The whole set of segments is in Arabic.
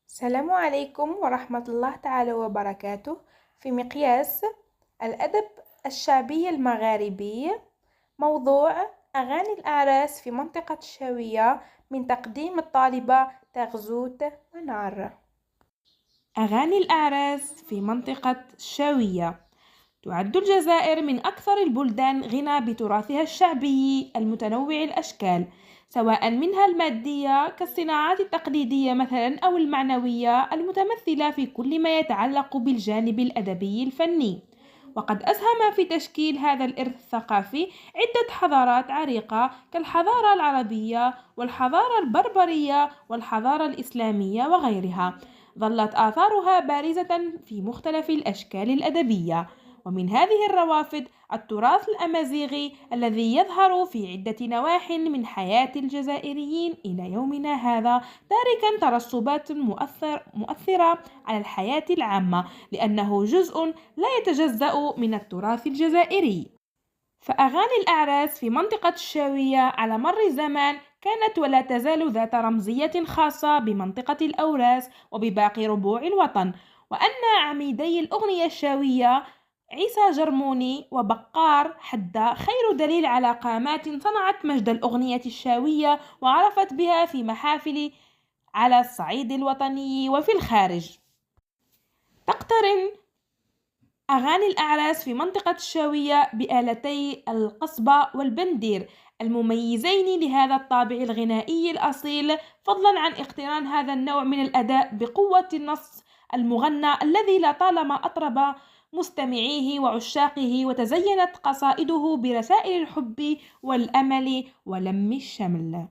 السلام عليكم ورحمة الله تعالى وبركاته. في مقياس الأدب الشعبي المغاربي، موضوع أغاني الأعراس في منطقة الشاوية، من تقديم الطالبة تغزوت منار. أغاني الأعراس في منطقة الشاوية. تعد الجزائر من أكثر البلدان غنى بتراثها الشعبي المتنوع الأشكال، سواء منها المادية كالصناعات التقليدية مثلا أو المعنوية المتمثلة في كل ما يتعلق بالجانب الأدبي الفني. وقد أسهم في تشكيل هذا الإرث الثقافي عدة حضارات عريقة كالحضارة العربية والحضارة البربرية والحضارة الإسلامية وغيرها، ظلت آثارها بارزة في مختلف الأشكال الأدبية. ومن هذه الروافد التراث الأمازيغي الذي يظهر في عدة نواح من حياة الجزائريين إلى يومنا هذا، تاركا ترسبات مؤثرة على الحياة العامة، لأنه جزء لا يتجزأ من التراث الجزائري. فأغاني الأعراس في منطقة الشاوية على مر الزمان كانت ولا تزال ذات رمزية خاصة بمنطقة الأوراس وبباقي ربوع الوطن. وأن عميدي الأغنية الشاوية عيسى جرموني وبقار حدة خير دليل على قامات صنعت مجد الأغنية الشاوية وعرفت بها في محافل على الصعيد الوطني وفي الخارج. تقترن أغاني الأعراس في منطقة الشاوية بآلتي القصبة والبندير المميزين لهذا الطابع الغنائي الأصيل، فضلا عن اقتران هذا النوع من الأداء بقوة النص المغنى الذي لطالما أطرب مستمعيه وعشاقه، وتزينت قصائده برسائل الحب والأمل ولم الشمل.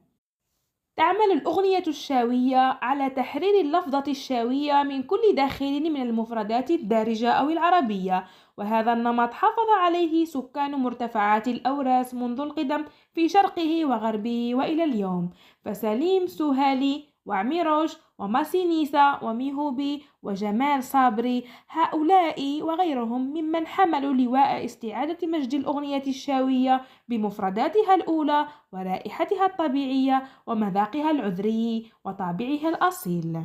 تعمل الأغنية الشاوية على تحرير اللفظة الشاوية من كل داخل من المفردات الدارجة أو العربية، وهذا النمط حافظ عليه سكان مرتفعات الأوراس منذ القدم في شرقه وغربه وإلى اليوم، فسليم سوهالي وعميروش وماسينيسا وميهوبي وجمال صابري، هؤلاء وغيرهم ممن حملوا لواء استعادة مجد الأغنية الشاوية بمفرداتها الأولى ورائحتها الطبيعية ومذاقها العذري وطابعها الأصيل.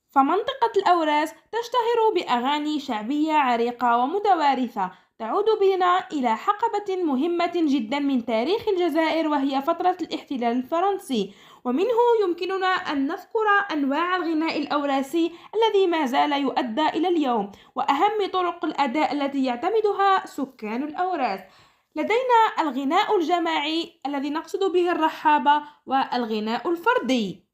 فمنطقة الأوراس تشتهر بأغاني شعبية عريقة ومتوارثة تعود بنا إلى حقبة مهمة جدا من تاريخ الجزائر، وهي فترة الاحتلال الفرنسي، ومنه يمكننا أن نذكر أنواع الغناء الأوراسي الذي ما زال يؤدى إلى اليوم، وأهم طرق الأداء التي يعتمدها سكان الأوراس. لدينا الغناء الجماعي الذي نقصد به الرحابة، والغناء الفردي.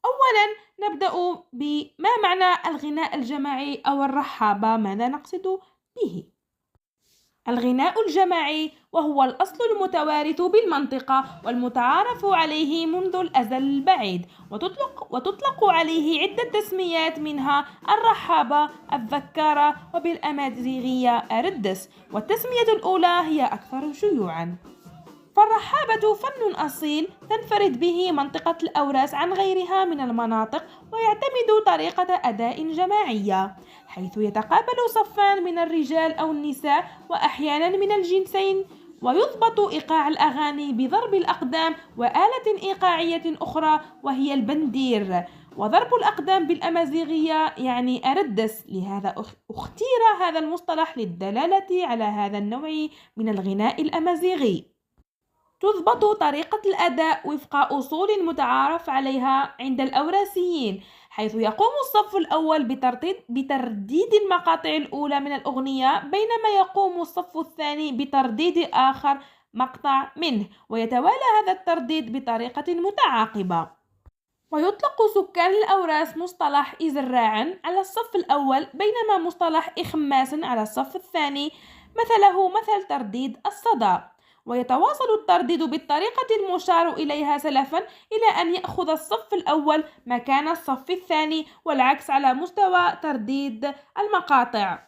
أولا نبدأ بما معنى الغناء الجماعي أو الرحابة، ماذا نقصد به؟ الغناء الجماعي وهو الأصل المتوارث بالمنطقة والمتعارف عليه منذ الأزل البعيد، وتطلق عليه عدة تسميات، منها الرحابة، الذكارة، وبالأمازيغية أردس، والتسمية الأولى هي أكثر شيوعاً. فالرحابة فن أصيل تنفرد به منطقة الأوراس عن غيرها من المناطق، ويعتمد طريقة أداء جماعية، حيث يتقابل صفان من الرجال أو النساء وأحيانا من الجنسين، ويضبط إيقاع الأغاني بضرب الأقدام وآلة إيقاعية أخرى وهي البندير. وضرب الأقدام بالأمازيغية يعني أردس، لهذا اختير هذا المصطلح للدلالة على هذا النوع من الغناء الأمازيغي. تضبط طريقة الأداء وفق أصول متعارف عليها عند الأوراسيين، حيث يقوم الصف الأول بترديد المقاطع الأولى من الأغنية، بينما يقوم الصف الثاني بترديد آخر مقطع منه، ويتوالى هذا الترديد بطريقة متعاقبة. ويطلق سكان الأوراس مصطلح إزراعا على الصف الأول، بينما مصطلح إخماس على الصف الثاني، مثله مثل ترديد الصدى. ويتواصل الترديد بالطريقة المشار إليها سلفا إلى أن يأخذ الصف الأول مكان الصف الثاني، والعكس على مستوى ترديد المقاطع.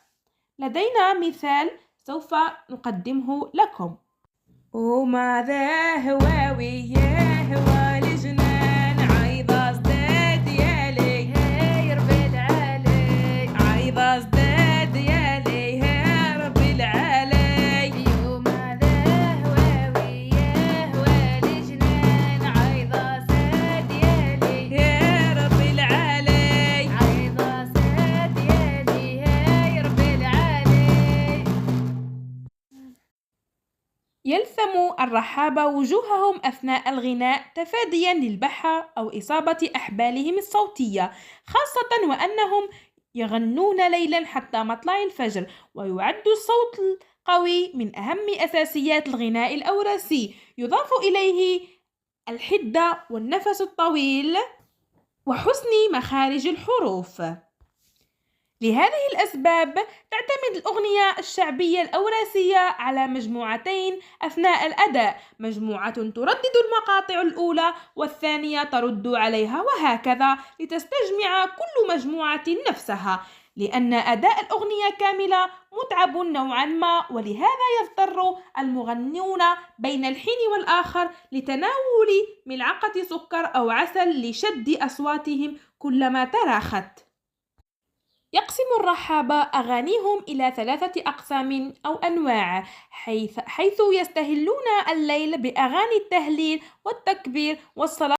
لدينا مثال سوف نقدمه لكم. وماذا هو وياه والجنان عيضة ازداد يالي هاي رب العالي، عيضة ازداد يالي هاي رب العالي. يا رب العالي يلثم الرحابة وجوههم أثناء الغناء تفاديا للبحة أو إصابة أحبالهم الصوتية، خاصة وأنهم يغنون ليلا حتى مطلع الفجر. ويعد الصوت القوي من أهم أساسيات الغناء الأوراسي، يضاف إليه الحدة والنفس الطويل وحسن مخارج الحروف. لهذه الأسباب تعتمد الأغنية الشعبية الأوراسية على مجموعتين أثناء الأداء: مجموعة تردد المقاطع الأولى والثانية ترد عليها، وهكذا لتستجمع كل مجموعة نفسها، لأن أداء الأغنية كاملة متعب نوعا ما، ولهذا يضطر المغنون بين الحين والآخر لتناول ملعقة سكر أو عسل لشد أصواتهم كلما تراخت. يقسم الرحابة أغانيهم إلى 3 أقسام أو أنواع، حيث يستهلون الليل بأغاني التهليل والتكبير والصلاة